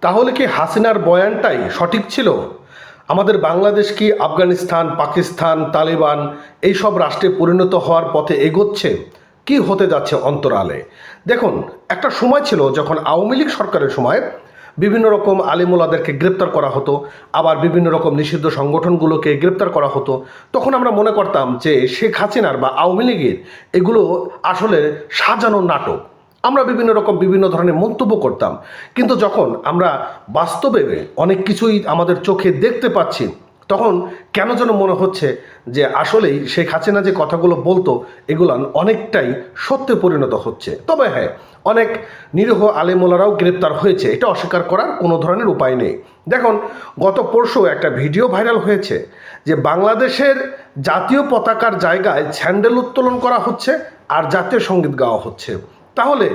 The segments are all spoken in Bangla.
তাহলে কি হাসিনার বয়ানটাই সঠিক ছিল? আমাদের বাংলাদেশ কি আফগানিস্তান, পাকিস্তান, তালিবান এইসব রাষ্ট্রে পরিণত হওয়ার পথে এগোচ্ছে? কি হতে যাচ্ছে অন্তরালে? দেখুন, একটা সময় ছিল যখন আওয়ামী লীগ সরকারের সময় বিভিন্ন রকম আলিমুলাদেরকে গ্রেপ্তার করা হতো, আবার বিভিন্ন রকম নিষিদ্ধ সংগঠনগুলোকে গ্রেপ্তার করা হতো। তখন আমরা মনে করতাম যে শেখ হাসিনার বা আওয়ামী লীগের এগুলো আসলে সাজানো নাটক। আমরা বিভিন্ন ধরনের মন্তব্য করতাম, কিন্তু যখন আমরা বাস্তবে অনেক কিছুই আমাদের চোখে দেখতে পাচ্ছি, তখন কেন যেন মনে হচ্ছে যে আসলেই শেখ হাসিনা যে কথাগুলো বলতো এগুলো অনেকটাই সত্যে পরিণত হচ্ছে। তবে হ্যাঁ, অনেক নিরীহ আলেমোলারাও গ্রেপ্তার হয়েছে, এটা অস্বীকার করার কোনো ধরনের উপায় নেই। দেখুন, গত পরশু একটা ভিডিও ভাইরাল হয়েছে যে বাংলাদেশের জাতীয় পতাকার জায়গায় স্যান্ডেল উত্তোলন করা হচ্ছে আর জাতীয় সঙ্গীত গাওয়া হচ্ছে। তাহলে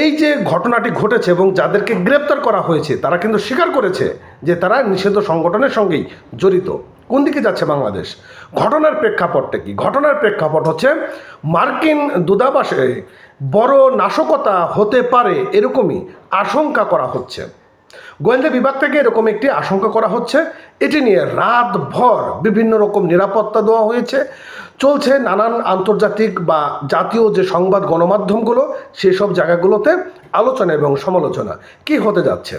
এই যে ঘটনাটি ঘটেছে এবং যাদেরকে গ্রেপ্তার করা হয়েছে তারা কিন্তু স্বীকার করেছে যে তারা নিষিদ্ধ সংগঠনের সঙ্গেই জড়িত। কোন দিকে যাচ্ছে বাংলাদেশ? ঘটনার প্রেক্ষাপটটা কি? ঘটনার প্রেক্ষাপট হচ্ছে মার্কিন দূতাবাসে বড় নাশকতা হতে পারে এরকমই আশঙ্কা করা হচ্ছে। গোয়েন্দা বিভাগ থেকে এরকম একটি আশঙ্কা করা হচ্ছে। এটি নিয়ে রাতভর বিভিন্ন রকম নিরাপত্তা দেওয়া হয়েছে। চলছে নানান আন্তর্জাতিক বা জাতীয় যে সংবাদ গণমাধ্যমগুলো সেসব জায়গাগুলোতে আলোচনা এবং সমালোচনা। কি হতে যাচ্ছে?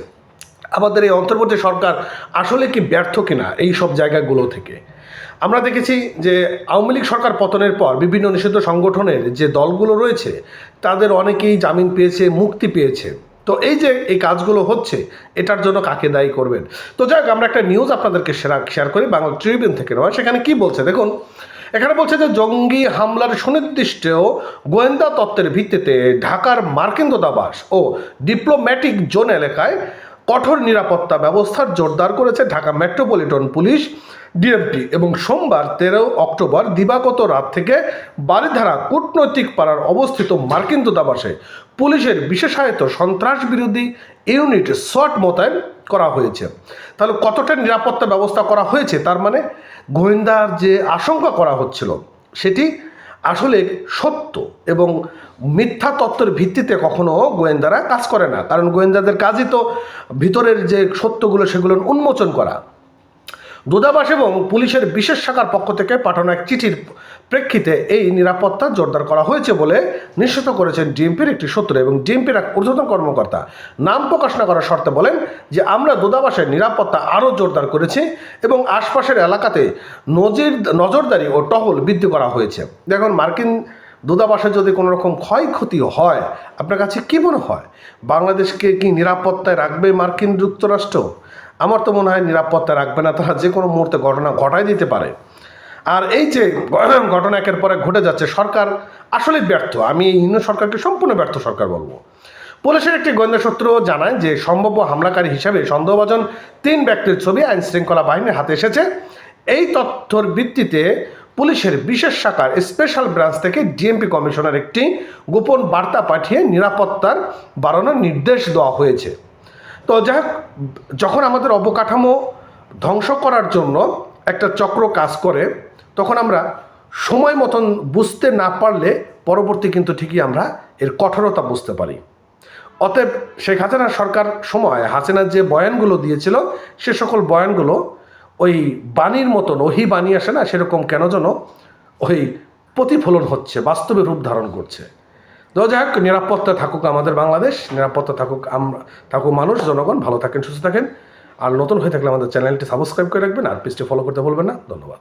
আমাদের এই অন্তর্বর্তী সরকার আসলে কি ব্যর্থ কিনা এই সব জায়গাগুলো থেকে? আমরা দেখেছি যে আওয়ামী লীগ সরকার পতনের পর বিভিন্ন নিষিদ্ধ সংগঠনের যে দলগুলো রয়েছে তাদের অনেকেই জামিন পেয়েছে, মুক্তি পেয়েছে। তো এই যে এই কাজগুলো হচ্ছে, এটার জন্য কাকে দায়ী করবেন? তো যাই হোক, আমরা একটা নিউজ আপনাদেরকে শেয়ার করি বাংলা ট্রিবিউন থেকে নয়। সেখানে কি বলছে দেখুন। এখানে বলছে যে জঙ্গি হামলার সুনির্দিষ্ট গোয়েন্দা তত্ত্বের ভিত্তিতে ঢাকার মার্কিন দূতাবাস ও ডিপ্লোম্যাটিক জোন এলাকায় কঠোর নিরাপত্তা ব্যবস্থার জোরদার করেছে ঢাকা মেট্রোপলিটন পুলিশ ডিএমপি এবং সোমবার 13 অক্টোবর দিবাগত রাত থেকে বারিধারা কূটনৈতিক পাড়ার অবস্থিত মার্কিন দূতাবাসে পুলিশের বিশেষায়িত সন্ত্রাস বিরোধী ইউনিট SWAT মোতায়েন করা হয়েছে। তাহলে কতটা নিরাপত্তা ব্যবস্থা করা হয়েছে? তার মানে গোয়েন্দার যে আশঙ্কা করা হচ্ছিল সেটি আসলে সত্য, এবং মিথ্যা তত্ত্বের ভিত্তিতে কখনো গোয়েন্দারা কাজ করে না, কারণ গোয়েন্দাদের কাজই তো ভিতরের যে সত্যগুলো সেগুলো উন্মোচন করা। দূতাবাস এবং পুলিশের বিশেষ শাখার পক্ষ থেকে পাঠানো এক চিঠির প্রেক্ষিতে এই নিরাপত্তা জোরদার করা হয়েছে বলে নিশ্চিত করেছেন ডিএমপির একটি সূত্র। এবং ডিএমপির এক ঊর্ধ্বতন কর্মকর্তা নাম প্রকাশ না করার শর্তে বলেন যে আমরা দূতাবাসের নিরাপত্তা আরও জোরদার করেছি এবং আশপাশের এলাকাতে নজরদারি ও টহল বৃদ্ধি করা হয়েছে। দেখুন, মার্কিন দূতাবাসে যদি কোনো রকম ক্ষয়ক্ষতি হয়, আপনার কাছে কী মনে হয়? বাংলাদেশকে কি নিরাপত্তায় রাখবে মার্কিন যুক্তরাষ্ট্র? আমার তো মনে হয় নিরাপত্তা রাখবে না, তারা যে কোনো মুহূর্তে ঘটনা ঘটাই দিতে পারে। আর এই যে ঘটনা একের পর এক ঘটে যাচ্ছে, সরকার আসলে ব্যর্থ। আমি এই ইউনিয়ন সরকারকে সম্পূর্ণ ব্যর্থ সরকার বলবো। পুলিশের একটি গোয়েন্দা সূত্র জানায় যে সম্ভাব্য হামলাকারী হিসাবে সন্দেহভাজন 3 ব্যক্তির ছবি আইন শৃঙ্খলা বাহিনীর হাতে এসেছে। এই তথ্যর ভিত্তিতে পুলিশের বিশেষ শাখার স্পেশাল ব্রাঞ্চ থেকে ডিএমপি কমিশনার একটি গোপন বার্তা পাঠিয়ে নিরাপত্তার বাড়ানোর নির্দেশ দেওয়া হয়েছে। তো যাই হোক, যখন আমাদের অবকাঠামো ধ্বংস করার জন্য একটা চক্র কাজ করে, তখন আমরা সময় মতন বুঝতে না পারলে পরবর্তী কিন্তু ঠিকই আমরা এর কঠোরতা বুঝতে পারি। অতএব শেখ হাসিনার সরকার সময় হাসিনার যে বয়ানগুলো দিয়েছিল সে সকল বয়ানগুলো ওই বাণীর মতন ওহি বাণী আসে না, সেরকম কেন যেন ওই প্রতিফলন হচ্ছে, বাস্তবে রূপ ধারণ করছে। তো যাই হোক, নিরাপত্তা থাকুক আমাদের বাংলাদেশ, নিরাপত্তা থাকুক থাকুক মানুষ, জনগণ ভালো থাকেন, সুস্থ থাকেন। আর নতুন হয়ে থাকলে আমাদের চ্যানেলটি সাবস্ক্রাইব করে রাখবেন আর পেজটি ফলো করতে ভুলবেন না। ধন্যবাদ।